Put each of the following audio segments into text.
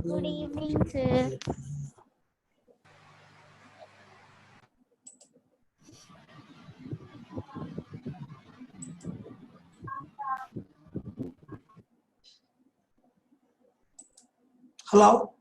Good evening, sir. Hello.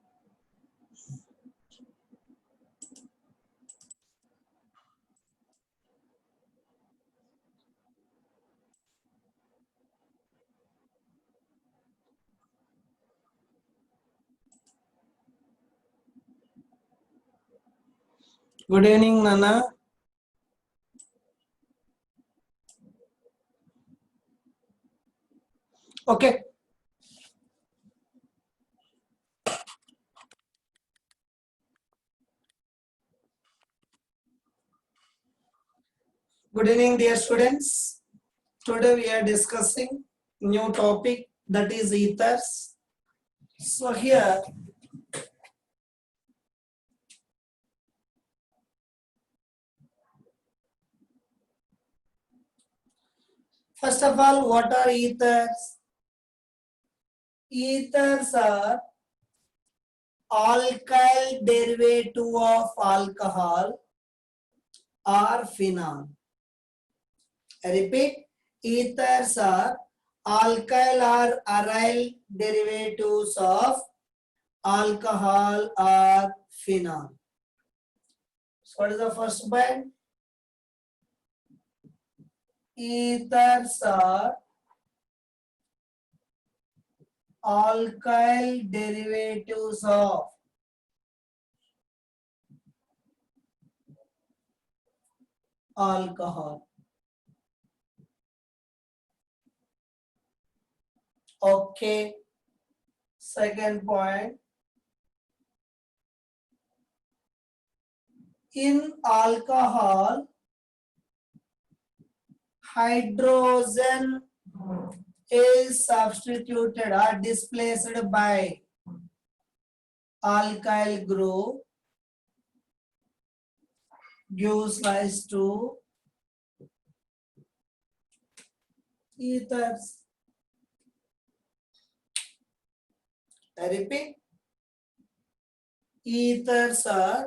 Good evening, Nana. Okay. Good evening, dear students. Today we are discussing new topic, that is ethers. So here first of all, what are ethers? Ethers are alkyl derivative of alcohol or phenol. I repeat, ethers are alkyl or aryl derivatives of alcohol or phenol. So what is the first point? Ethers are alkyl derivatives of alcohol. Okay. Second point. In alcohol, hydrogen is substituted or displaced by alkyl group, gives rise to ethers. I repeat, ethers are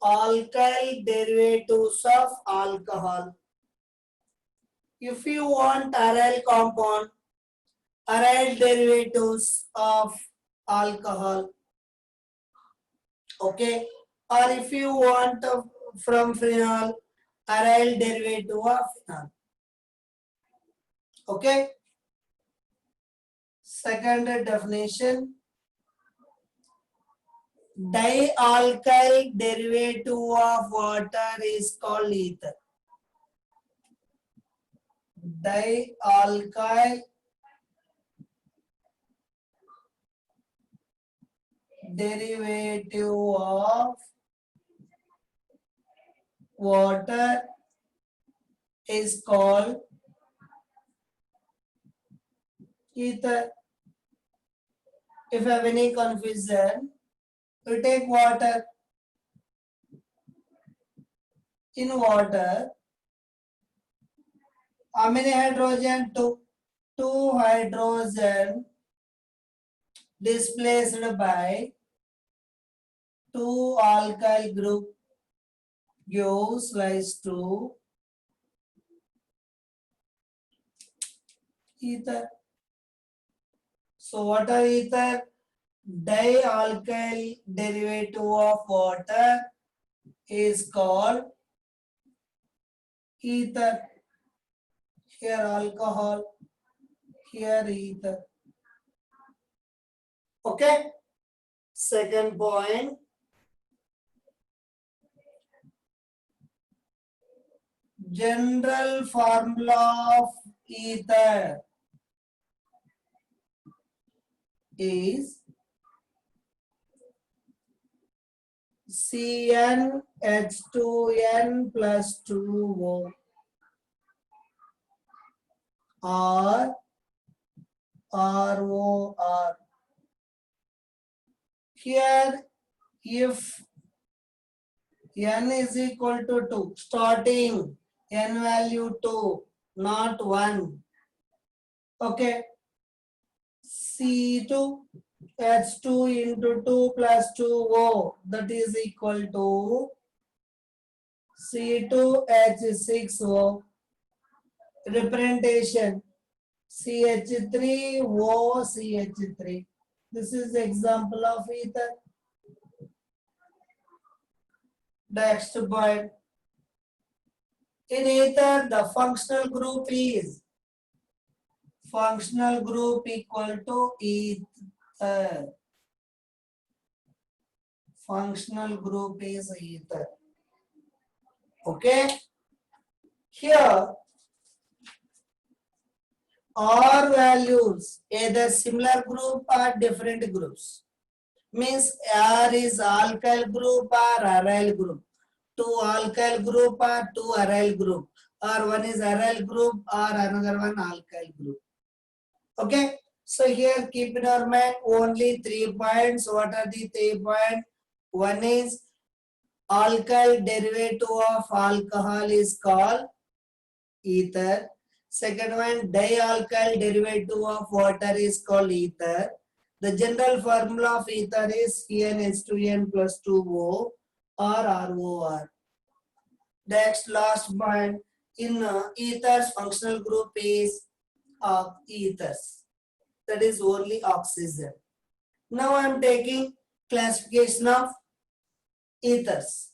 alkyl derivatives of alcohol. If you want aryl compound, aryl derivatives of alcohol, okay, or if you want from phenol, aryl derivative of phenol, okay. Second definition, dialkyl derivative of water is called ether. Dialkyl derivative of water is called ether. If you have any confusion, you take water. In water, how many hydrogen? Two hydrogen displaced by two alkyl group gives rise to ether. So what are ether? Dialkyl derivative of water is called ether. Here alcohol, here ether. Okay. Second point. General formula of ether is CnH2n plus 2O, or ROR. Here, if n is equal to 2, starting n value 2, not 1. Okay. C2, H2 into 2 plus 2O, that is equal to C2H6O. Representation CH3O CH3. This is the example of ether. Next point. In ether, the functional group is equal to ether. Functional group is ether. Okay. Here, R values either similar group or different groups. Means R is alkyl group or aryl group. 2 alkyl group or 2 aryl group. Or one is aryl group or another one alkyl group. Okay. So here keep in our mind only 3 points. What are the 3 points? One is alkyl derivative of alcohol is called ether. Second one, dialkyl derivative of water is called ether. The general formula of ether is CnH2n plus 2O or ROR. Next, last point, in ethers, functional group is ethers. That is only oxygen. Now I am taking classification of ethers.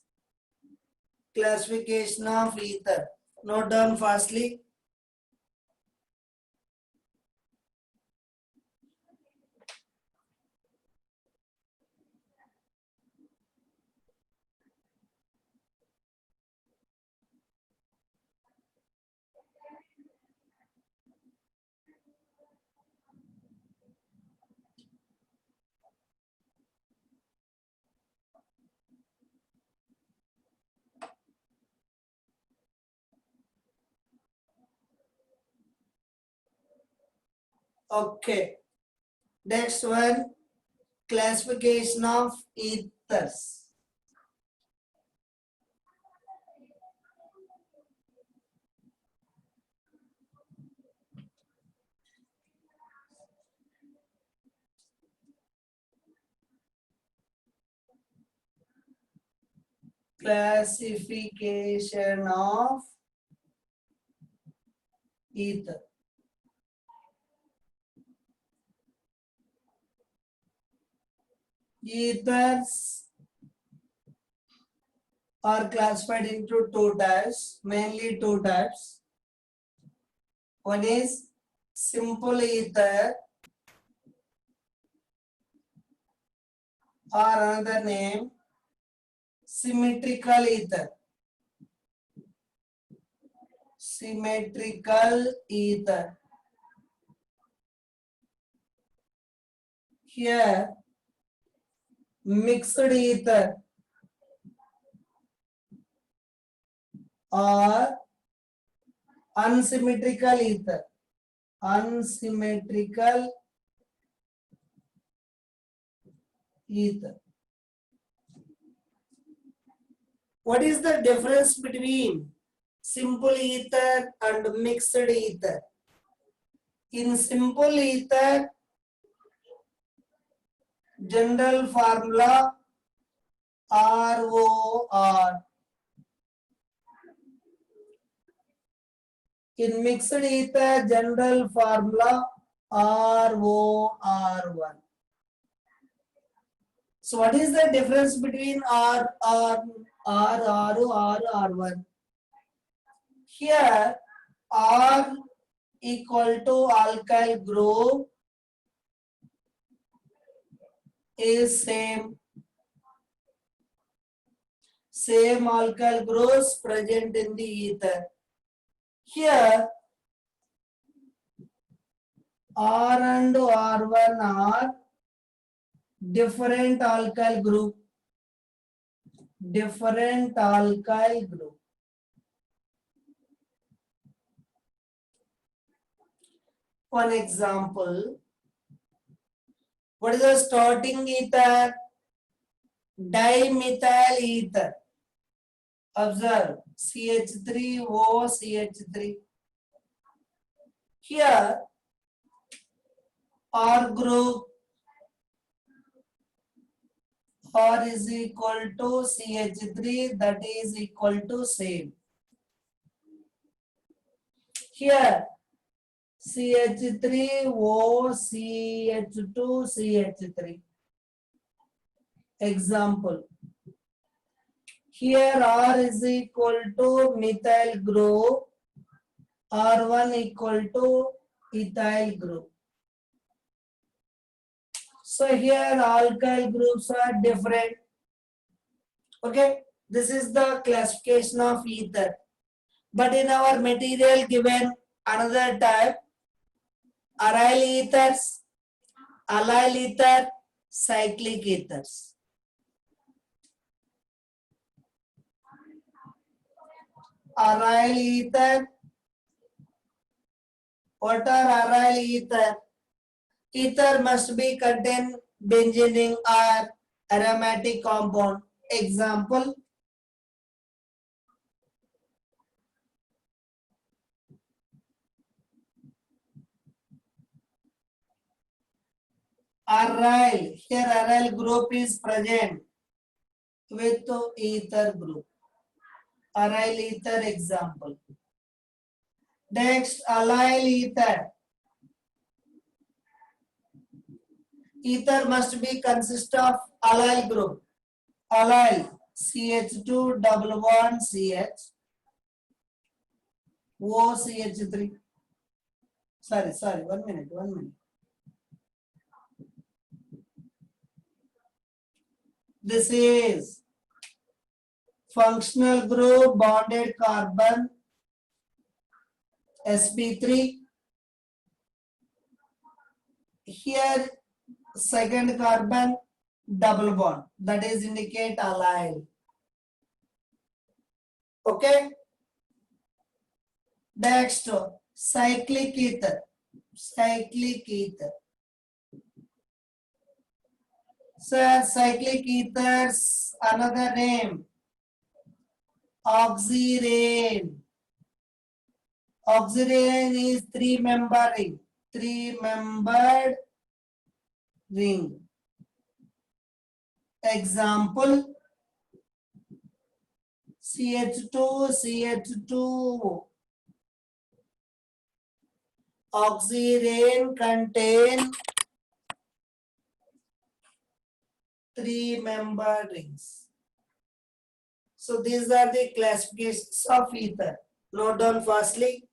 Classification of ether. Note down fastly. Okay. Next one, classification of ethers. Classification of ether. Ethers are classified into 2 types, mainly 2 types. One is simple ether or another name symmetrical ether. Symmetrical ether. Here, mixed ether or unsymmetrical ether. Unsymmetrical ether. What is the difference between simple ether and mixed ether? In simple ether, general formula ROR. In mixed ether, general formula ROR1. So what is the difference between R1? Here R equal to alkyl group is same alkyl groups present in the ether. Here R and R1 are different alkyl group. One example, What is the starting ether? Dimethyl ether. Observe CH3O CH3. Here R group, R is equal to CH3, that is equal to same. Here CH3O CH2 CH3. Example. Here R is equal to methyl group, R1 equal to ethyl group. So here alkyl groups are different. Okay, this is the classification of ether. But in our material given another type, aryl ethers, allyl ether, cyclic ethers. Aryl ether. What are aryl ether? Ether must be contain benzene ring or aromatic compound. Example. Aryl. Here aryl group is present with ether group. Aryl ether example. Next, allyl ether. Ether must be consist of allyl group. Allyl CH2 double bond CH OCH3. Sorry, 1 minute. This is functional group bonded carbon sp3. Here second carbon double bond, that is indicate allyl. Okay. Next, cyclic ether. So cyclic ethers another name oxyrane. Oxyrane is three-membered ring. Example, CH2. Oxyrane contain three-membered rings. So these are the classifications of ether. Note down firstly.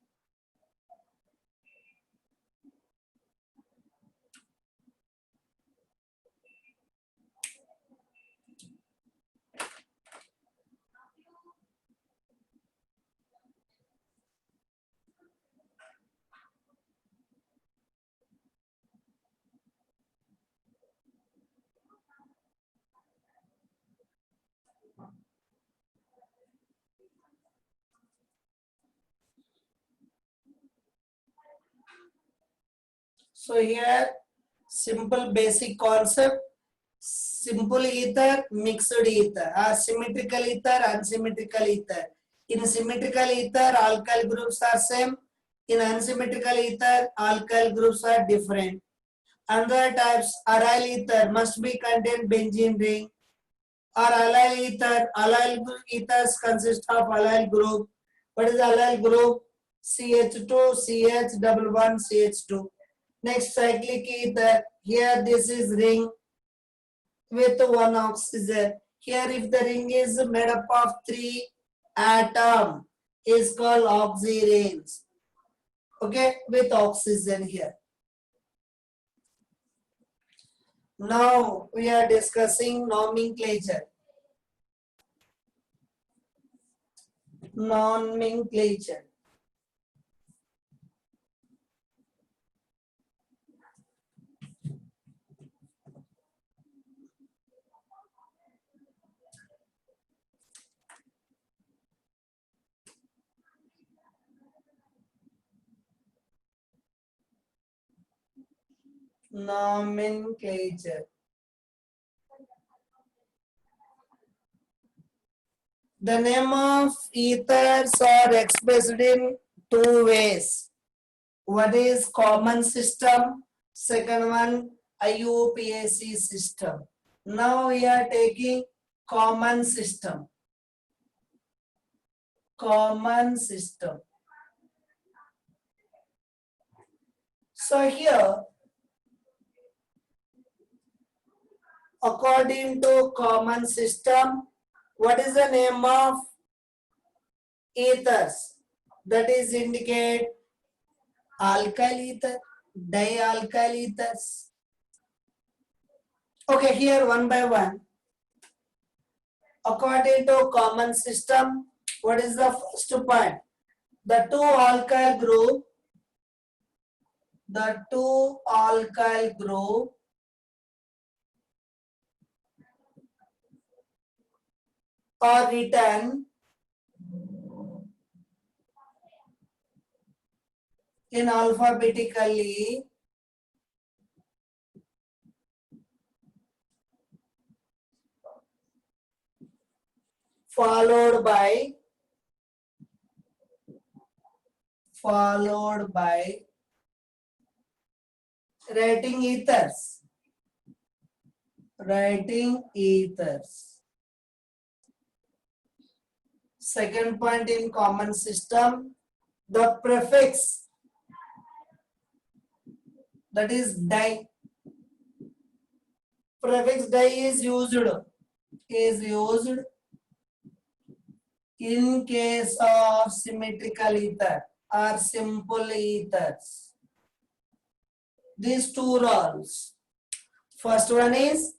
So here simple basic concept, simple ether, mixed ether, symmetrical ether, unsymmetrical ether. In symmetrical ether, alkyl groups are same. In unsymmetrical ether, alkyl groups are different. Other types, aryl ether must be contain benzene ring. Or allyl ether, allyl ethers consist of allyl group. What is allyl group? CH2, CH double one, CH2. Next, cyclic ether. Here this is ring with one oxygen. Here if the ring is made up of 3 atoms, is called oxyranes. Okay, with oxygen here. Now we are discussing nomenclature. Nomenclature. Nomenclature. The name of ethers are expressed in two ways. One is common system, second one IUPAC system. Now we are taking common system. Common system. So here, according to common system, what is the name of ethers? That is indicate alkyl ether, dialkyl ethers. Okay, here one by one. According to common system, what is the first point? The two alkyl group are written in alphabetically followed by writing ethers. Second point in common system, the prefix, that is di. Prefix di is used in case of symmetrical ether or simple ethers. These two rules. First one is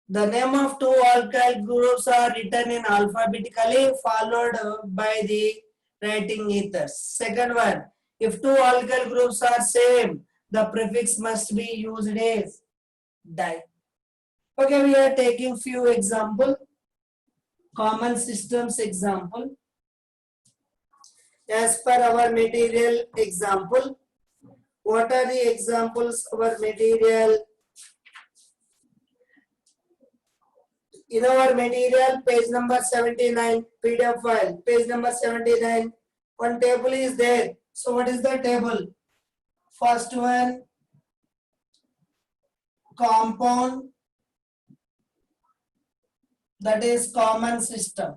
the name of two alkyl groups are written in alphabetically followed by the writing ethers. Second one, if two alkyl groups are same, the prefix must be used as di. Okay, we are taking few example. Common systems example. As per our material example, what are the examples of our material? In our material, page number 79, PDF file, page number 79, one table is there. So what is the table? First one, compound, that is common system.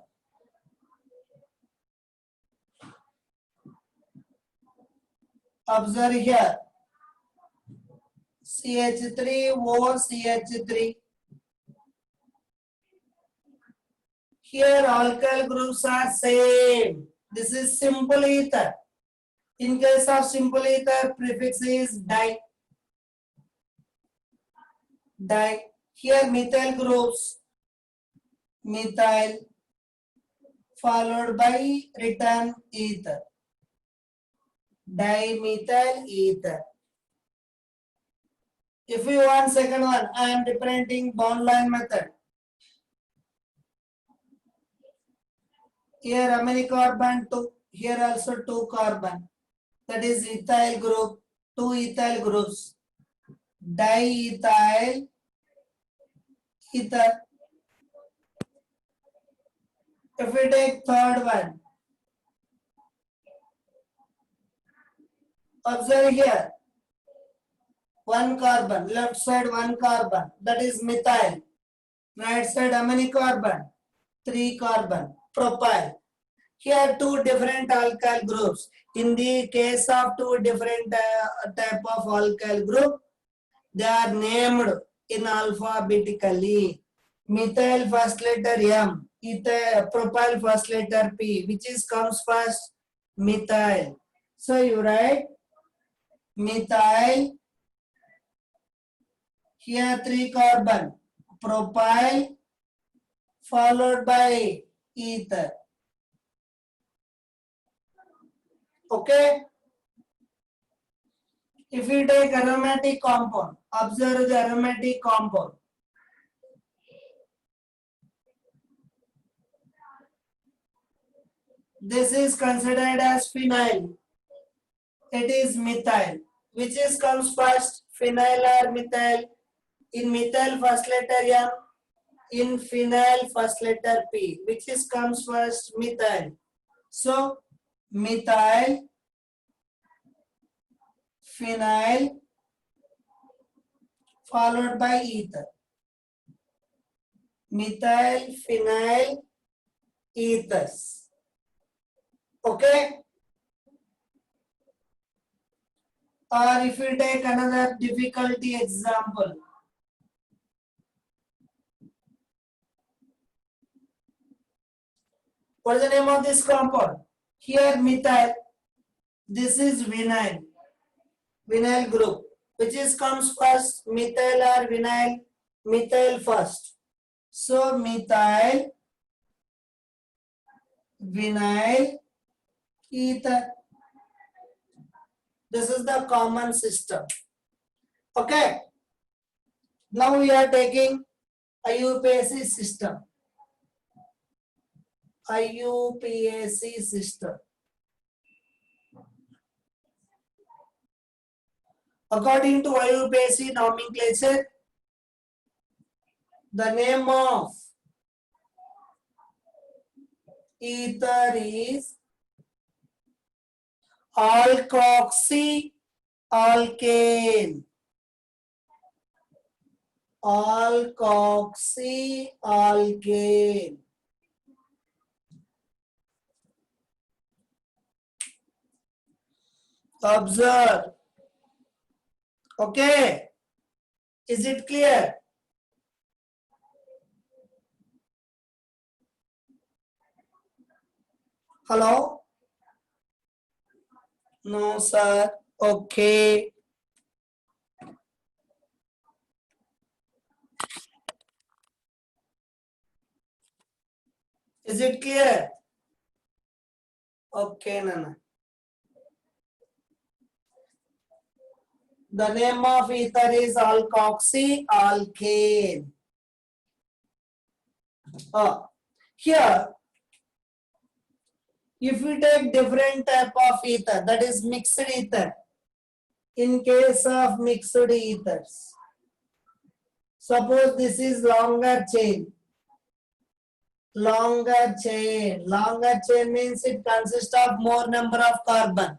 Observe here, CH3O CH3. Here alkyl groups are same. This is simple ether. In case of simple ether, prefix is di. Here methyl groups, methyl followed by written ether, dimethyl ether. If you want second one, I am representing bond line method. Here amino carbon 2, here also 2 carbon. That is ethyl group, 2 ethyl groups, diethyl ether. If we take third one, observe here, 1 carbon, left side 1 carbon, that is methyl, right side amino carbon, 3 carbon, propyl. Here two different alkyl groups. In the case of two different type of alkyl group, they are named in alphabetically. Methyl first letter M, ethyl, propyl first letter P, which is comes first? Methyl. So you write methyl, here 3 carbon, propyl followed by ether. Okay. If you take aromatic compound, observe the aromatic compound. This is considered as phenyl. It is methyl. Which is comes first? phenyl or methyl? In methyl first letter M, in phenyl first letter P. Which is comes first? Methyl. So methyl, phenyl followed by ether. Methyl, phenyl, ethers. Okay? Or if we take another difficulty example. What is the name of this compound? Here methyl. This is vinyl. Vinyl group. Which is comes first? Methyl or vinyl? Methyl first. So methyl, vinyl, ether. This is the common system. Okay. Now we are taking IUPAC system. IUPAC system. According to IUPAC nomenclature, the name of ether is alkoxy-alkane. Alkoxy-alkane. Observe. Okay. Is it clear? Hello? No, sir. Okay. Is it clear? Okay, Nana. The name of ether is alkoxy-alkane. Here, if we take different type of ether, that is mixed ether. In case of mixed ethers, suppose this is longer chain. Longer chain. Longer chain means it consists of more number of carbon.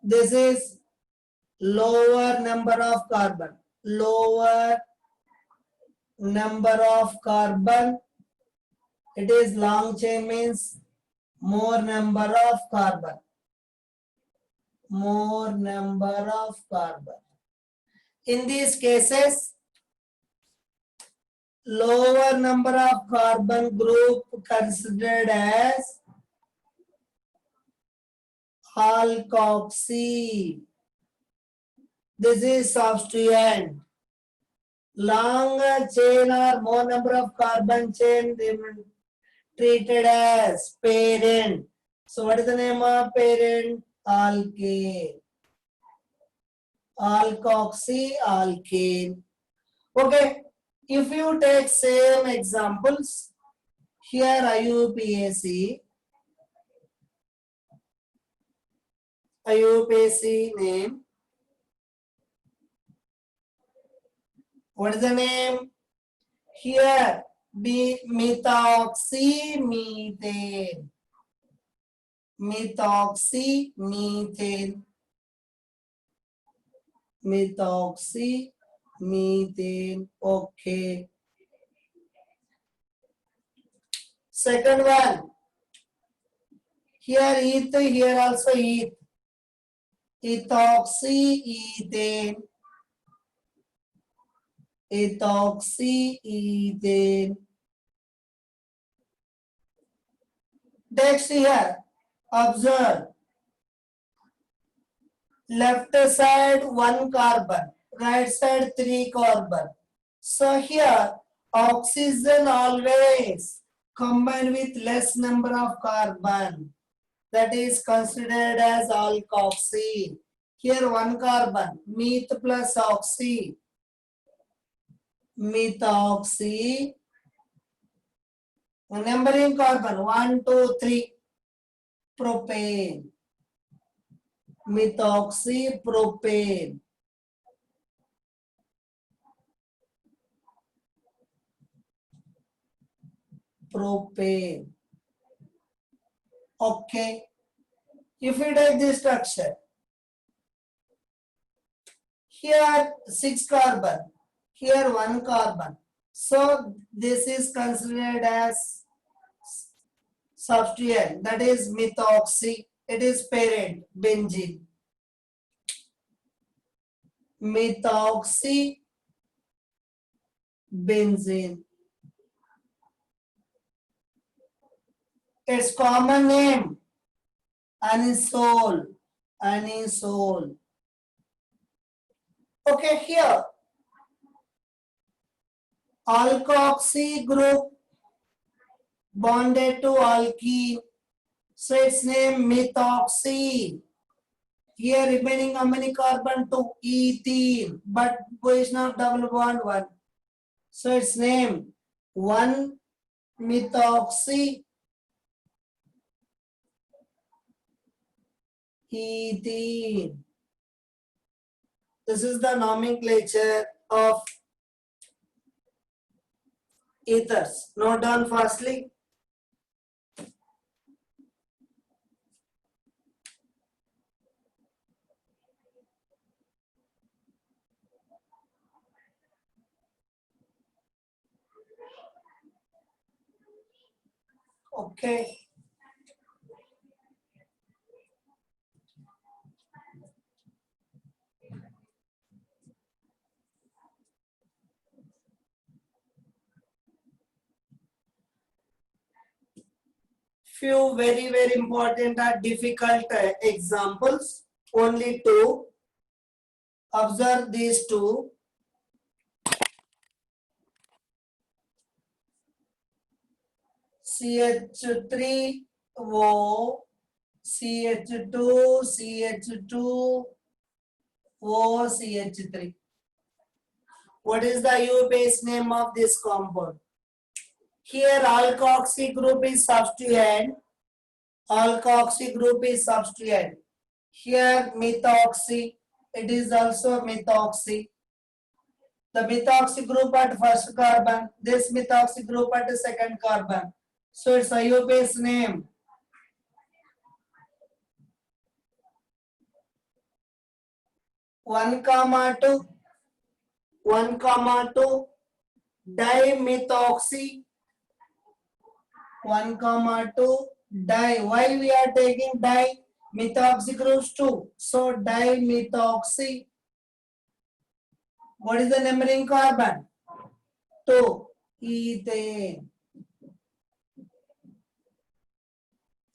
This is lower number of carbon. Lower number of carbon. It is long chain means more number of carbon. More number of carbon. In these cases, lower number of carbon group considered as alkoxy. This is substituent. Longer chain or more number of carbon chain treated as parent. So what is the name of parent? Alkane. Alkoxy-alkane. Okay. If you take same examples, here IUPAC name. What is the name? Here, methoxymethane. Methoxymethane. Methoxymethane. Okay. Second one. Here eth, here also eth. Ethoxyethane. Ethoxyethane. Next here, observe. Left side 1 carbon, right side 3 carbon. So here oxygen always combined with less number of carbon. That is considered as alkoxy. Here 1 carbon, meth plus oxy. Methoxy. Numbering carbon 1, 2, 3. Propane. methoxypropane. Propane. Okay. If you take this structure, here 6 carbon, here 1 carbon. So this is considered as substituent, that is methoxy. It is parent benzene. Methoxy benzene. Its common name anisole. Anisole. Okay, here alkoxy group bonded to alkene, so its name methoxy. Here remaining how many carbon? 2, ethene, but position of double bond 1. So its name 1 methoxy ethene. This is the nomenclature of ethers. Note down firstly. Okay. Few very important or difficult examples. Only 2. Observe these 2. CH3O, CH2, CH2O, CH3. What is the U base name of this compound? Here alkoxy group is substituent. Alkoxy group is substituent. Here methoxy, it is also methoxy. The methoxy group at first carbon, this methoxy group at the second carbon. So its IU base name. One comma two dimethoxy. 1,2 di. Why we are taking di? Methoxy groups 2. So dimethoxy. What is the numbering carbon? 2. Ethane.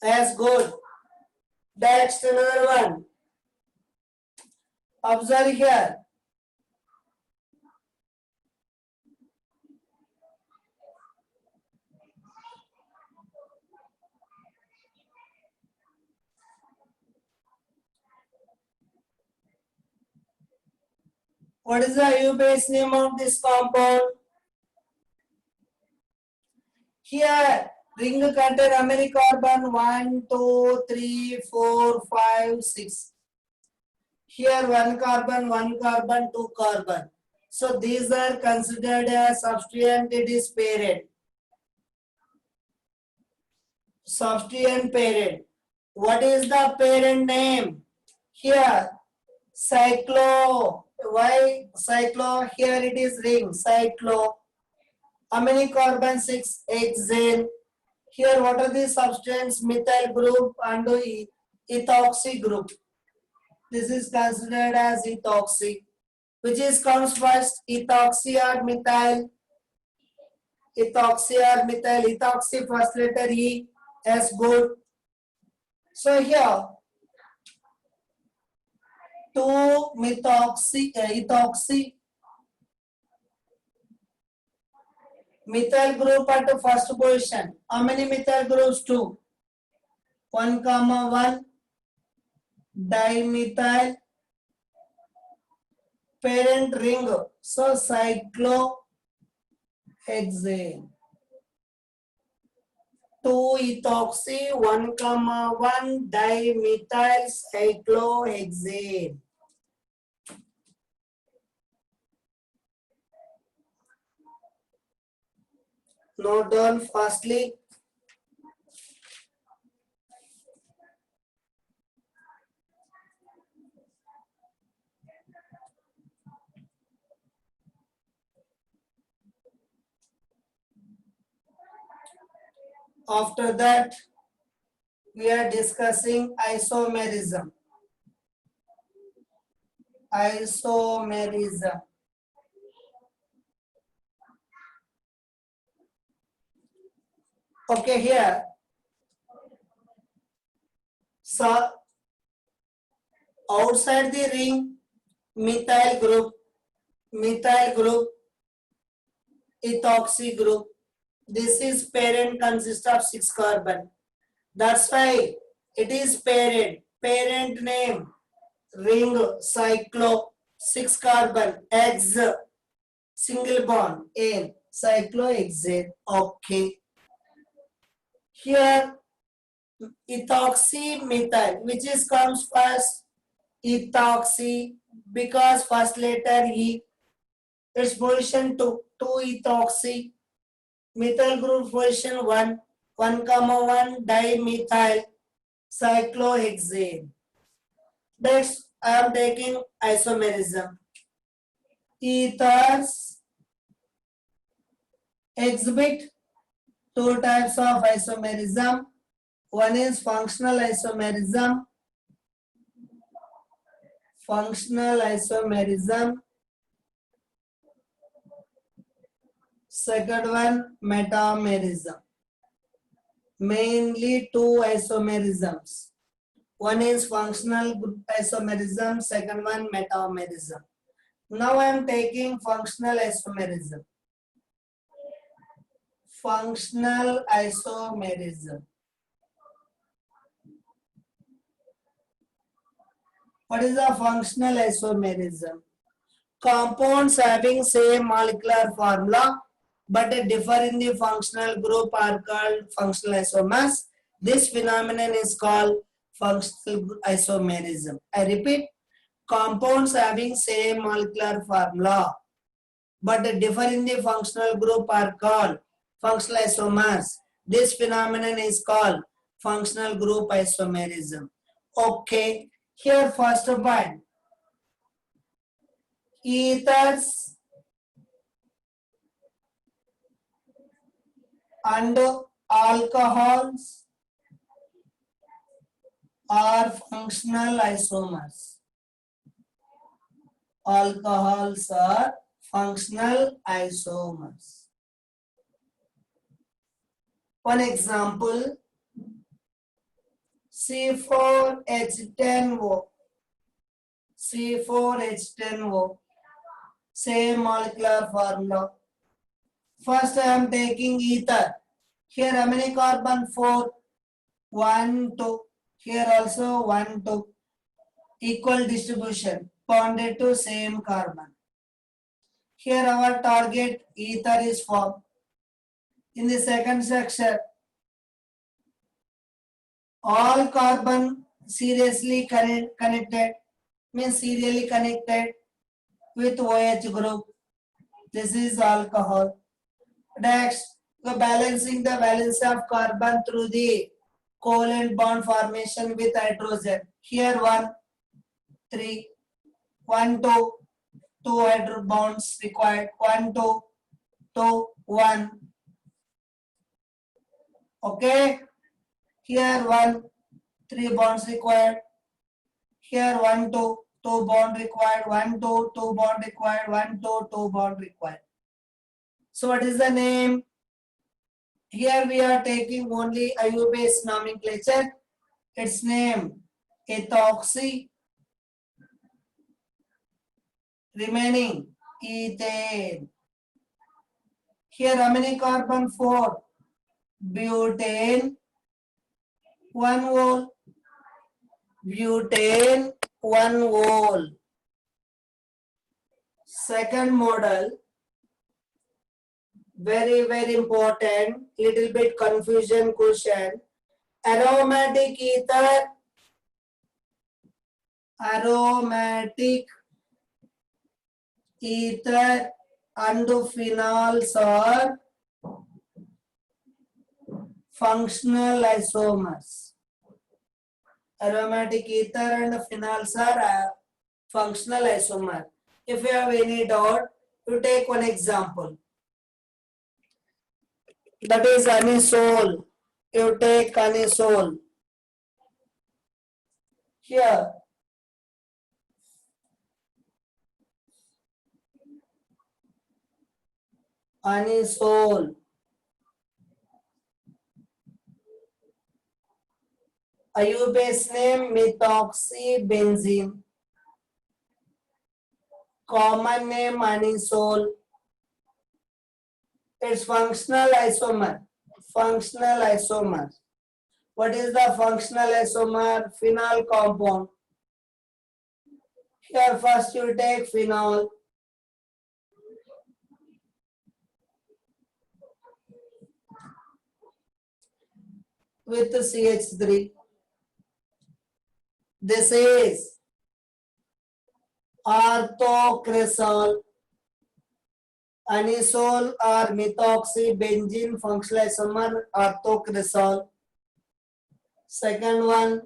That's good. Next another one. Observe here. What is the IU base name of this compound? Here, ring contain how many carbon? 1, 2, 3, 4, 5, 6. Here 1 carbon, 2 carbon. So these are considered as substituent, it is parent. Substituent parent. What is the parent name? Here, cyclo. Why cyclo? Here it is ring, cyclo. How many carbon? 6, hexane. Here what are the substances? Methyl group and ethoxy group. This is considered as ethoxy. Which is comes first? Ethoxy or methyl? Ethoxy or methyl? Ethoxy first letter E. As good. So here 2 methoxy, ethoxy. Methyl group at the first position. How many methyl groups? 2. 1, 1 dimethyl. Parent ring. So cyclohexane. 2-ethoxy 1,1 dimethyl cyclohexane. Note down fastly. After that, we are discussing isomerism. Isomerism. Okay, here. So, outside the ring, methyl group, ethoxy group. This is parent consists of 6 carbon. That's why it is parent. Parent name ring cyclo 6 carbon X single bond N cyclohexane. Okay. Here ethoxy methyl, which is comes first ethoxy because first letter E. Its position 2-ethoxy. Methyl group position 1,1 dimethyl cyclohexane. Next, I am taking isomerism. Ethers exhibit two types of isomerism. One is functional isomerism. Second one, metamerism. Mainly two isomerisms. One is functional isomerism, second one metamerism. Now I am taking functional isomerism. Functional isomerism. What is the functional isomerism? Compounds having same molecular formula but differ in the functional group are called functional isomers. This phenomenon is called functional isomerism. I repeat, compounds having same molecular formula but differ in the functional group are called functional isomers. This phenomenon is called functional group isomerism. Okay, here first point. Ethers and alcohols are functional isomers. Alcohols are functional isomers. One example, C4H10O. C4H10O. Same molecular formula. First I am taking ether. Here how many carbon? 4. 1, 2. Here also 1, 2. Equal distribution. Bonded to same carbon. Here our target ether is formed. In the second section, all carbon seriously connected, means serially connected with OH group. This is alcohol. Next, we are balancing the valence of carbon through the covalent bond formation with hydrogen. Here 1, 3, 1, 2, 2 hydrogen bonds required. 1, 2, 2, 1. Okay. Here 1, 3 bonds required. Here 1, 2, 2 bond required. 1, 2, 2 bond required. 1, 2, 2 bond required. So what is the name? Here we are taking only IU-based nomenclature. Its name ethoxy. Remaining ethane. Here how many carbon? 4. Butane 1 whole. Butane 1 whole. Second model, very important, little bit confusion question. Aromatic ether, and phenols are functional isomers. Aromatic ether and phenols are functional isomer. If you have any doubt, you take one example. That is anisole. You take anisole. Here, anisole. IUPAC name methoxybenzene. Common name anisole. Its functional isomer. Functional isomer. What is the functional isomer? Phenol compound. Here first you take phenol. With CH3. This is orthocresol. Anisole or methoxybenzene functional isomer orthocresol. Second one,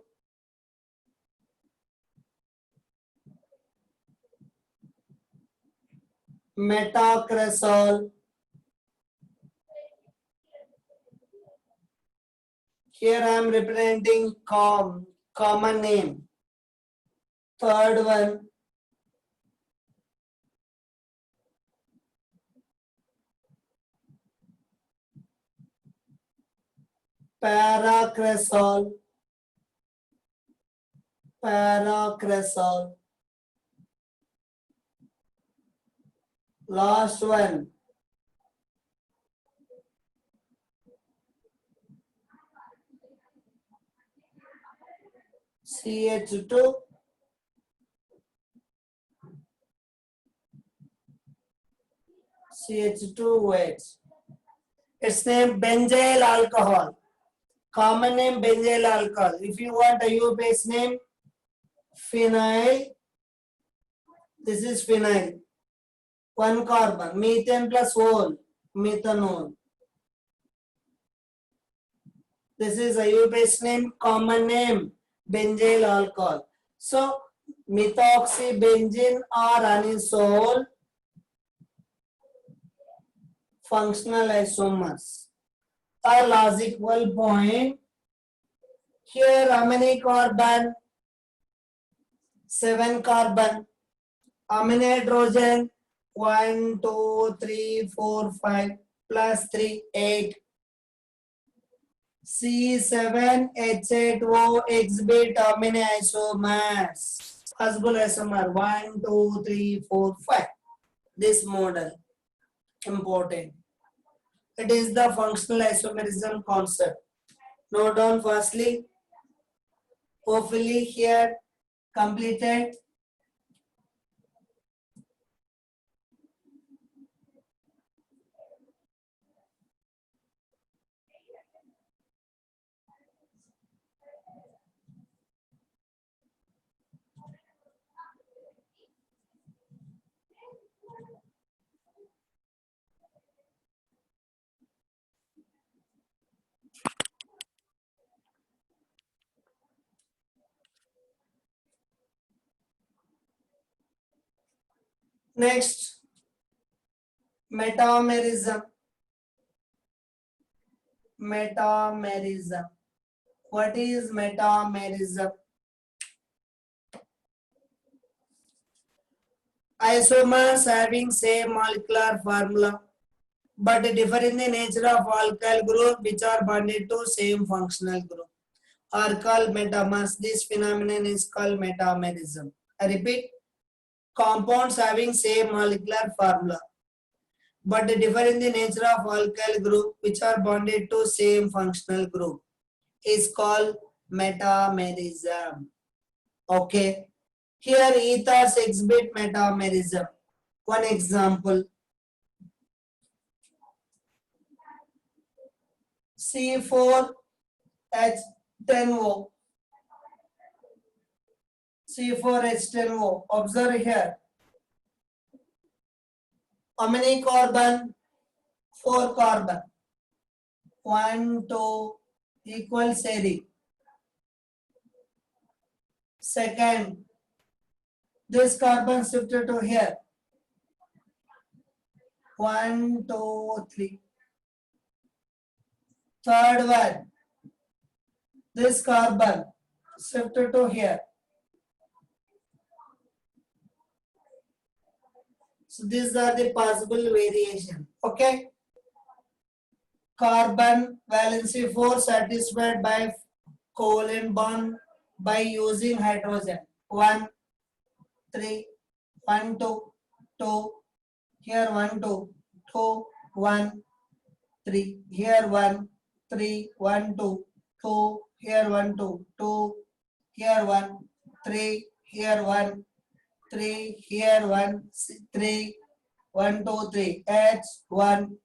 metacresol. Here I am representing common name. Third one, paracresol. Last one, CH2 CH2OH. Its name benzyl alcohol. Common name benzyl alcohol. If you want a IUPAC name, phenyl. This is phenyl. One carbon. Methane plus whole. Methanol. This is IUPAC name. Common name benzyl alcohol. So methoxybenzene or anisole functional isomers. A logical point. Here how many carbon? 7 carbon. How many hydrogen? 1, 2, 3, 4, 5 plus 3, 8. C7H8O exhibit how many isomers? Possible isomer 1, 2, 3, 4, 5. This model important. It is the functional isomerism concept. Note down firstly. Hopefully here completed. Next, metamerism. What is metamerism? Isomers having same molecular formula but differ in the nature of alkyl group which are bonded to same functional group are called metamers. This phenomenon is called metamerism. I repeat, compounds having same molecular formula but differ in the nature of alkyl group which are bonded to same functional group is called metamerism. Okay. Here ethers exhibit metamerism. One example. C4H10O. C4H10O. Observe here. How many carbon? 4 carbon. 1, 2 equal sharing. Second, this carbon shifted to here. 1, 2, 3. Third one, this carbon shifted to here. So these are the possible variation. Okay. Carbon valency 4 satisfied by covalent bond by using hydrogen. 1, 3, 1, 2, 2. Here 1, 2, 2, 1, 3. Here 1, 3, 1, 2, 2. Here 1, 2, 2. Here 1, 3. Here 1, 3. Here 1, 3. 1, 2, 3. H1.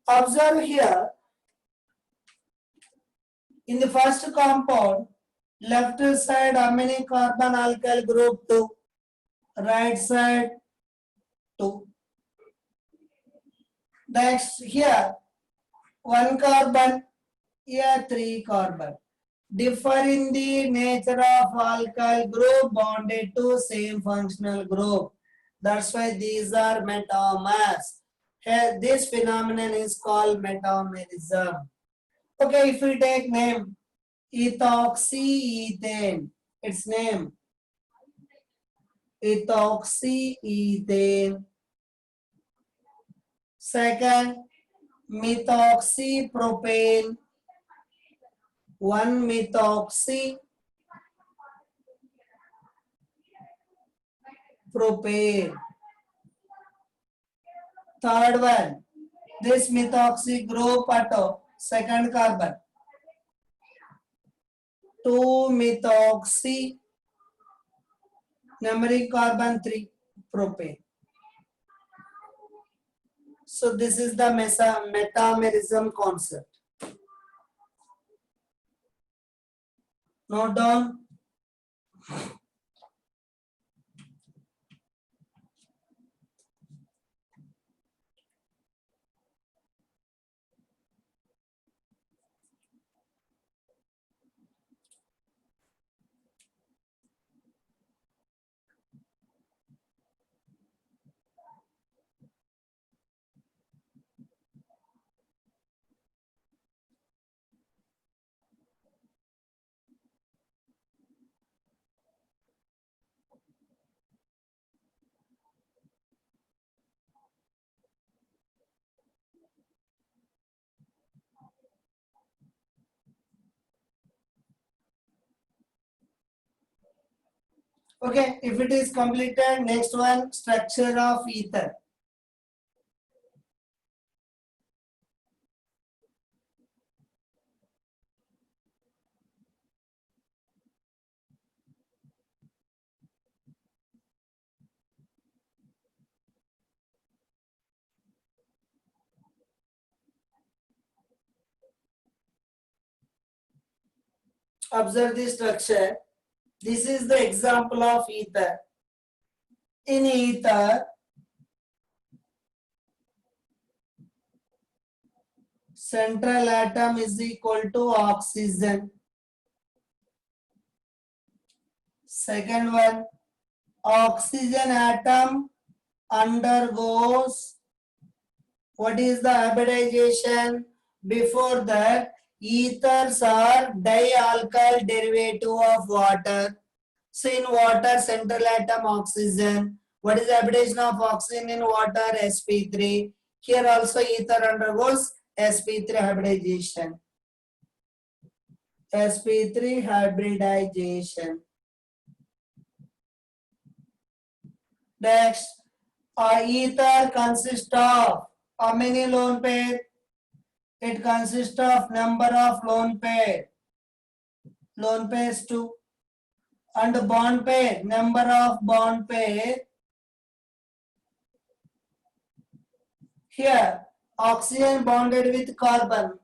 Observe here. In the first compound, left side how many carbon alkyl group? 2. Right side 2. Next here 1 carbon, here 3 carbon. Differ in the nature of alkyl group bonded to same functional group. That's why these are metamers. Here this phenomenon is called metamerism. Okay, if we take name ethoxyethane, its name ethoxyethane. Second, methoxypropane. 1 methoxypropane. Third one, this methoxy group at second carbon. 2 methoxy, numeric carbon 3 propane. So this is the metamerism concept. Note down. Okay, if it is completed, next one, structure of ether. Observe the structure. This is the example of ether. In ether, central atom is equal to oxygen. Second one, oxygen atom undergoes, what is the hybridization? Before that, ethers are dialkyl derivative of water. So in water, central atom oxygen. What is the hybridization of oxygen in water? sp3. Here also ether undergoes sp3 hybridization. sp3 hybridization. Next, ether consists of how many lone pair? It consists of number of lone pair. Lone pairs 2. And bond pair, number of bond pair. Here Oxygen bonded with carbon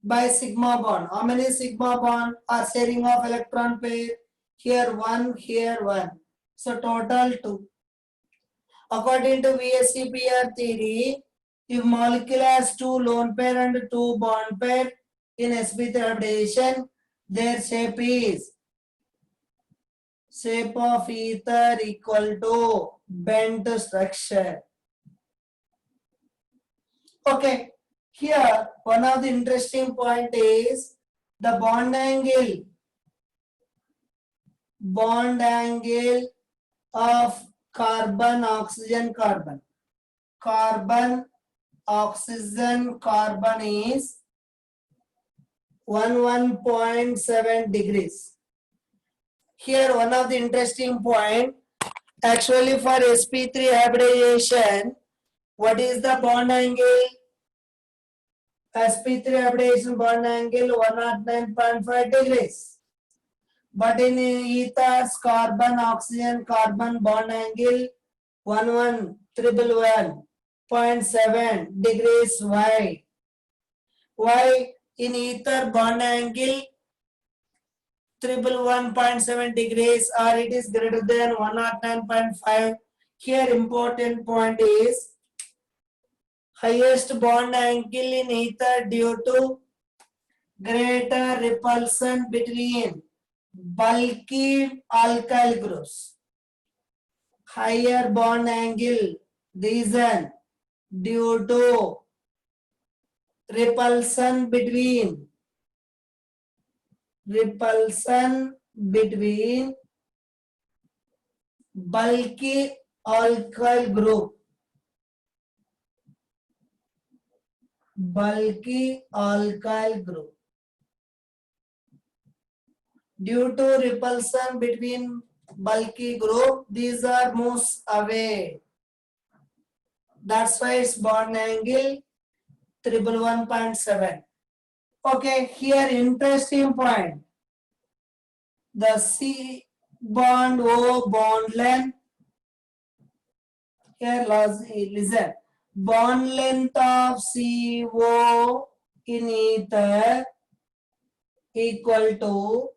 by sigma bond. How many sigma bond are sharing of electron pair? Here one, here one. So total 2. According to VSEPR theory, if molecule has 2 lone pair and 2 bond pair in sp3 hybridization, their shape of ether equal to bent structure. Okay, here one of the interesting point is the bond angle of carbon oxygen carbon oxygen carbon is 11.7 degrees. Here one of the interesting point, actually for sp3 hybridization, what is the bond angle? sp3 hybridization bond angle 109.5 degrees. But in ethers, carbon oxygen carbon bond angle 11.7 degrees. Why? Why in ether bond angle 111.7 degrees or it is greater than 109.5? Here important point is highest bond angle in ether due to greater repulsion between bulky alkyl groups. Higher bond angle reason due to repulsion between bulky alkyl group. Due to repulsion between bulky group, these are moves away. That's why its bond angle 111.7. Okay, here interesting point. The C bond O bond length. Here listen. Bond length of CO in ether equal to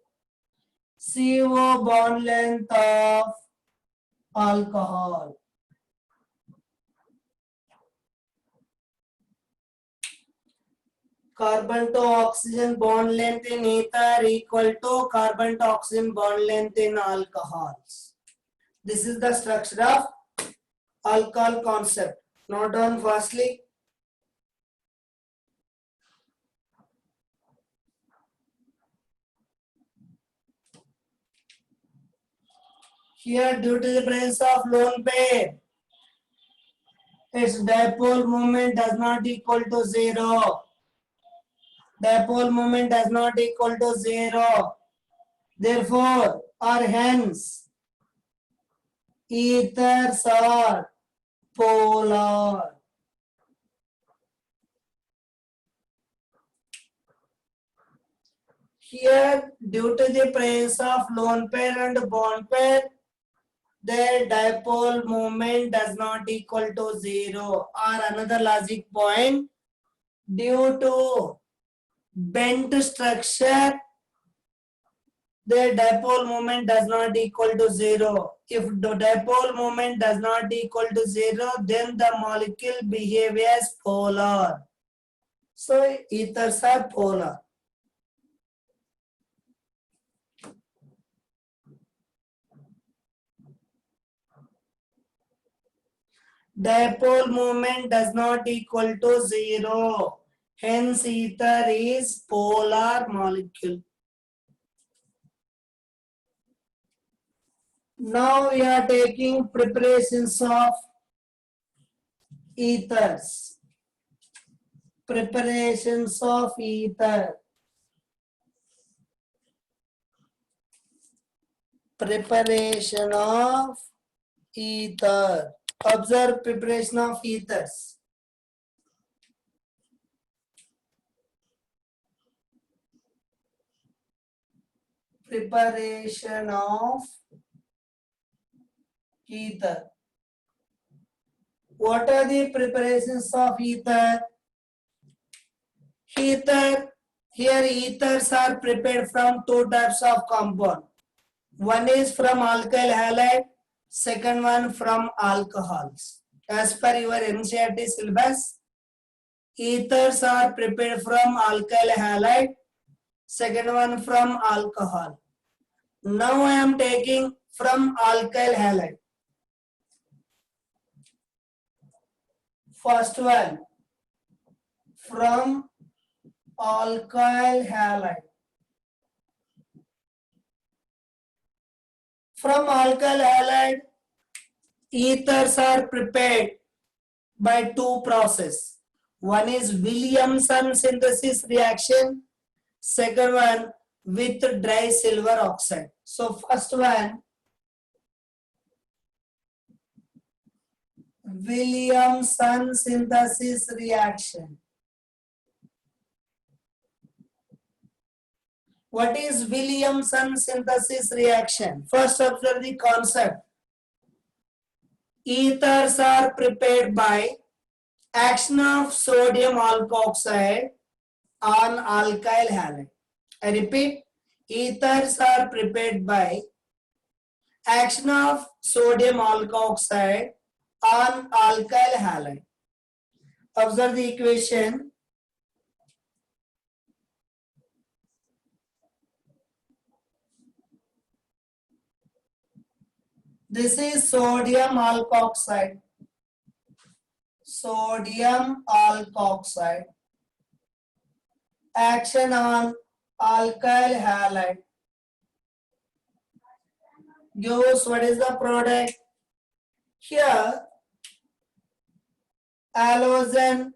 CO bond length of alcohol. Carbon to oxygen bond length in ether equal to carbon to oxygen bond length in alcohols. This is the structure of alcohol concept. Note down firstly. Here, due to the presence of lone pair, its dipole moment does not equal to 0. Dipole moment does not equal to 0. Therefore, or hence, ethers are polar. Here, due to the presence of lone pair and bond pair, their dipole moment does not equal to 0. Or another logic point, due to bent structure, their dipole moment does not equal to 0. If the dipole moment does not equal to 0, then the molecule behave as polar. So ethers are polar. Dipole moment does not equal to 0. Hence ether is polar molecule. Now we are taking preparations of ethers. Preparations of ether. Preparation of ether. Observe preparation of ethers. Preparation of ether. What are the preparations of ether? Ether, here ethers are prepared from two types of compound. One is from alkyl halide, second one from alcohols. As per your NCERT syllabus, ethers are prepared from alkyl halide, second one from alcohol. Now I am taking from alkyl halide. First one from alkyl halide. From alkyl halide, ethers are prepared by two processes. One is Williamson synthesis reaction, second one with dry silver oxide. So first one, Williamson synthesis reaction. What is Williamson synthesis reaction? First observe the concept. Ethers are prepared by action of sodium alkoxide on alkyl halide. I repeat, ethers are prepared by action of sodium alkoxide on alkyl halide. Observe the equation. This is sodium alkoxide. Sodium alkoxide. Action on alkyl halide. Gives what is the product? Here, halogen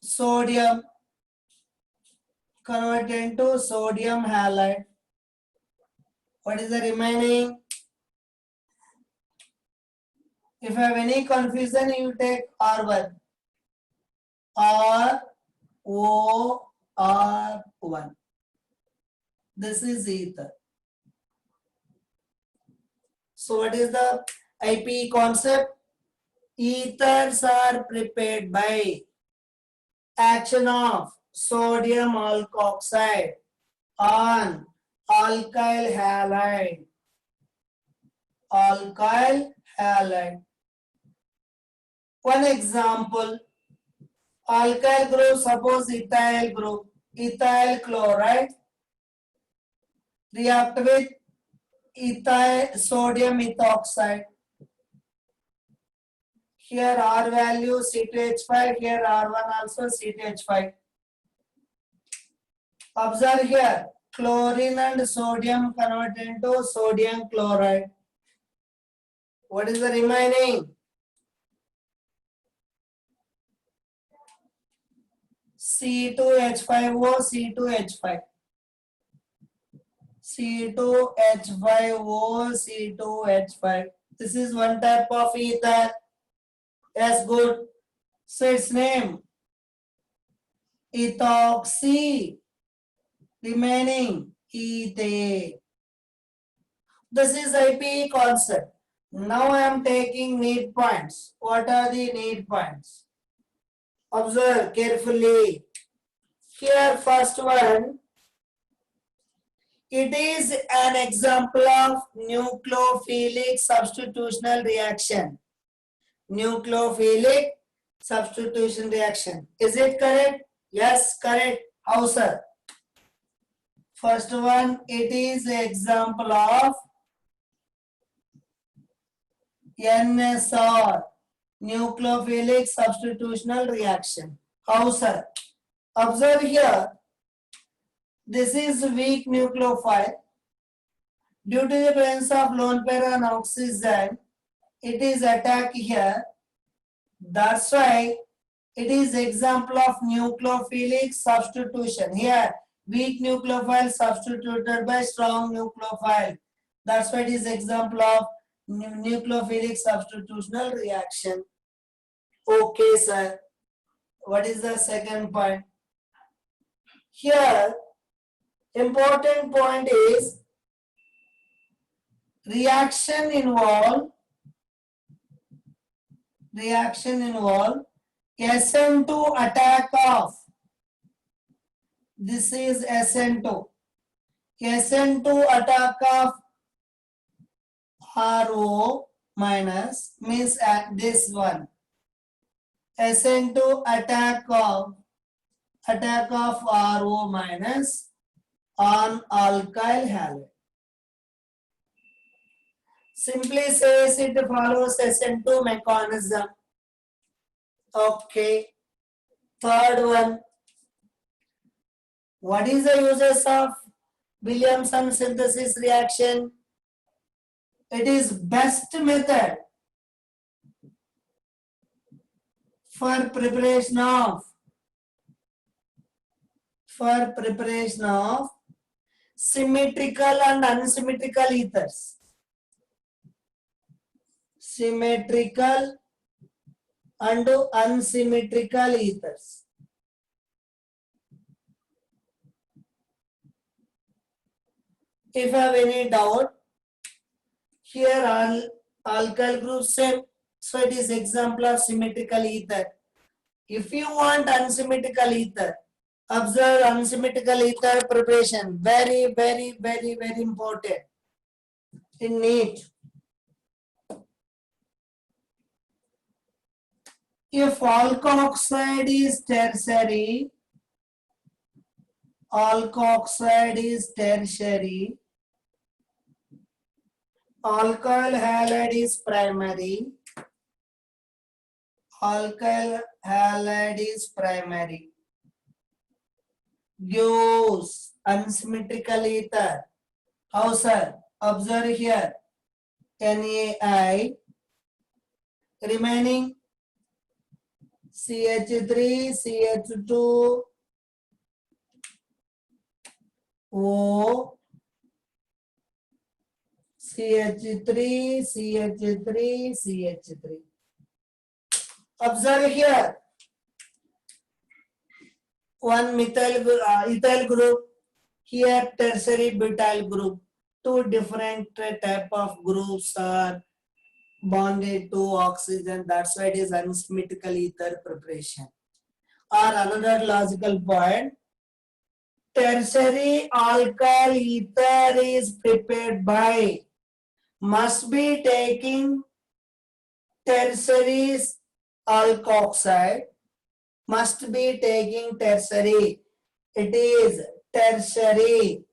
sodium converted into sodium halide. What is the remaining? If you have any confusion, you take R1. R1. This is ether. So what is the IPE concept? Ethers are prepared by action of sodium alkoxide on alkyl halide. Alkyl halide. One example, alkyl group, suppose ethyl group, ethyl chloride, react with ethyl sodium ethoxide. Here R value C2H5, here R1 also C2H5. Observe here, chlorine and sodium converted into sodium chloride. What is the remaining? C2H5O, C2H5. C2H5O, C2H5. This is one type of ether. Yes, good. So its name, ethoxy, remaining ethane. This is IPE concept. Now I am taking need points. What are the need points? Observe carefully. Here, first one, it is an example of nucleophilic substitutional reaction. Nucleophilic substitution reaction. Is it correct? Yes, correct. How, sir? First one, it is an example of NSR, nucleophilic substitutional reaction. How, sir? Observe here, this is weak nucleophile. Due to the presence of lone pair on oxygen, it is attacked here. That's why it is example of nucleophilic substitution. Here, weak nucleophile substituted by strong nucleophile. That's why it is example of nucleophilic substitutional reaction. Okay, sir. What is the second point? Here, important point is reaction involve SN2 attack of This is SN2. SN2 attack of RO minus means at this one. SN2 attack of RO minus on alkyl halide. Simply says it follows SN2 mechanism. Okay. Third one. What is the uses of Williamson synthesis reaction? It is best method for preparation of symmetrical and unsymmetrical ethers. Symmetrical and unsymmetrical ethers. If you have any doubt, here all alkyl groups same, so it is example of symmetrical ether. If you want unsymmetrical ether, observe unsymmetrical ether preparation. Very, very, very, very important in NEET. If alkoxide is tertiary, alkyl halide is primary, gives unsymmetrical ether. How, sir? Observe here. NaI remaining CH3, CH2, O, CH3, CH3, CH3. Observe here. One ethyl group, here tertiary butyl group. Two different type of groups are bonded to oxygen. That's why it is unsymmetrical ether preparation. Or another logical point, tertiary alkyl ether is prepared by, must be taking tertiary alkoxide, must be taking tertiary. It is tertiary.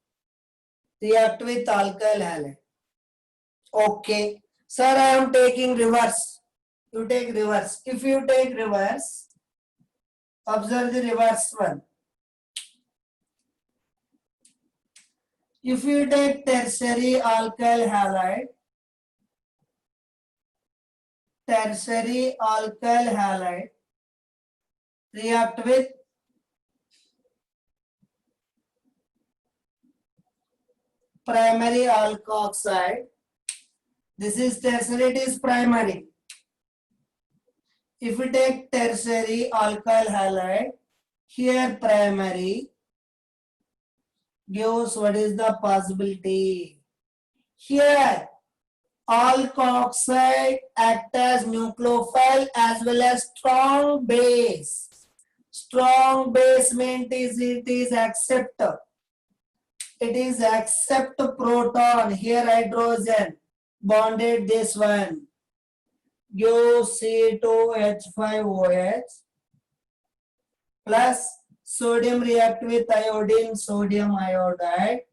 React with alkyl halide. Okay. Sir, I am taking reverse. You take reverse. If you take reverse, observe the reverse one. If you take tertiary alkyl halide, react with primary alkoxide. This is tertiary, it is primary. If we take tertiary alkyl halide, here primary gives what is the possibility. Here alkoxide act as nucleophile as well as strong base. Strong base means it is acceptor. It is accept proton. Here hydrogen bonded this one. Give C2H5OH plus sodium react with iodine, sodium iodide.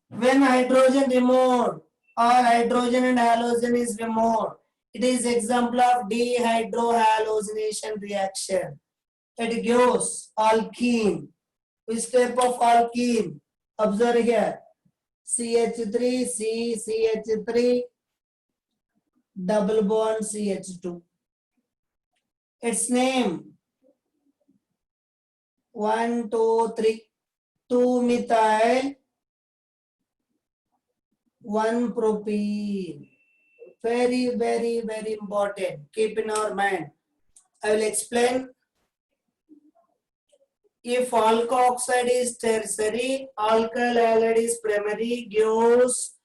When hydrogen removed or hydrogen and halogen is removed, it is example of dehydrohallucination reaction. It gives alkene. Which type of alkene? Observe here. CH3, CH3, double bond CH2. Its name 1, 2, 3. 2 methyl, 1 propene. Very, very, very important. Keep in our mind. I will explain. If alkoxide is tertiary, alkyl halide is primary, gives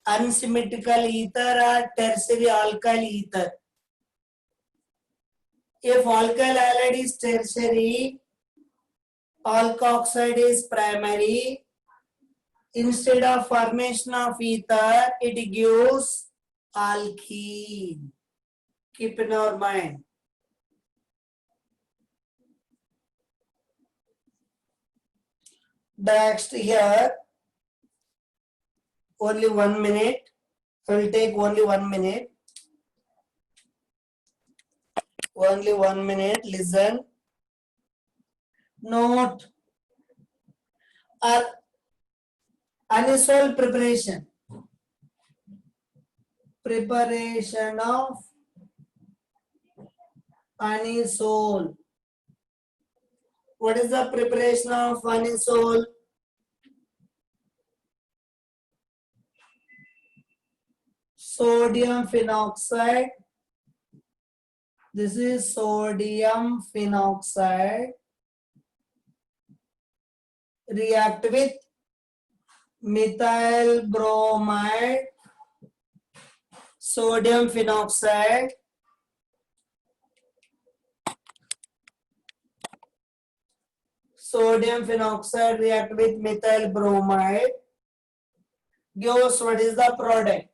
unsymmetrical ether or tertiary alkyl ether. If alkyl halide is tertiary, Alkoxide is primary. Instead of formation of ether, it gives alkene. Keep in our mind. Next here, only 1 minute. I will take only 1 minute. Only 1 minute. Listen. Note. Anisole preparation. Preparation of anisole. What is the preparation of anisole? Sodium phenoxide. This is sodium phenoxide. React with methyl bromide, sodium phenoxide, react with methyl bromide, gives what is the product.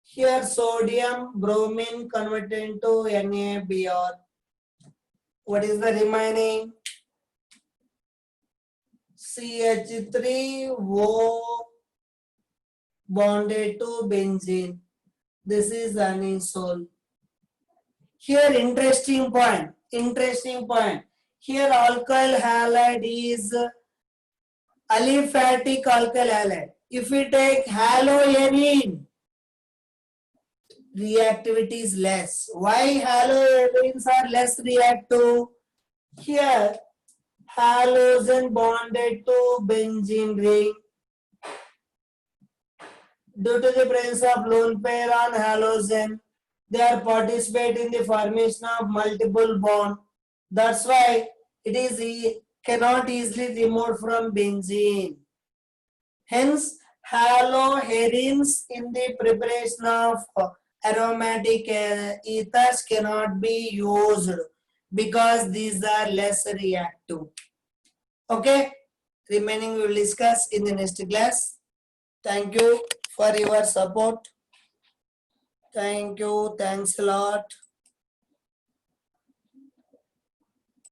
Here sodium bromine converted into NaBr. What is the remaining? CH3O bonded to benzene. This is anisole. Here interesting point. Here alkyl halide is aliphatic alkyl halide. If we take haloarine, reactivity is less. Why haloarines are less reactive? Here halogen bonded to benzene ring. Due to the presence of lone pair on halogen, they are participate in the formation of multiple bond. That's why it is cannot easily removed from benzene. Hence, haloarines in the preparation of aromatic ethers cannot be used because these are less reactive. Okay, remaining we will discuss in the next class. Thank you for your support. Thank you. Thanks a lot.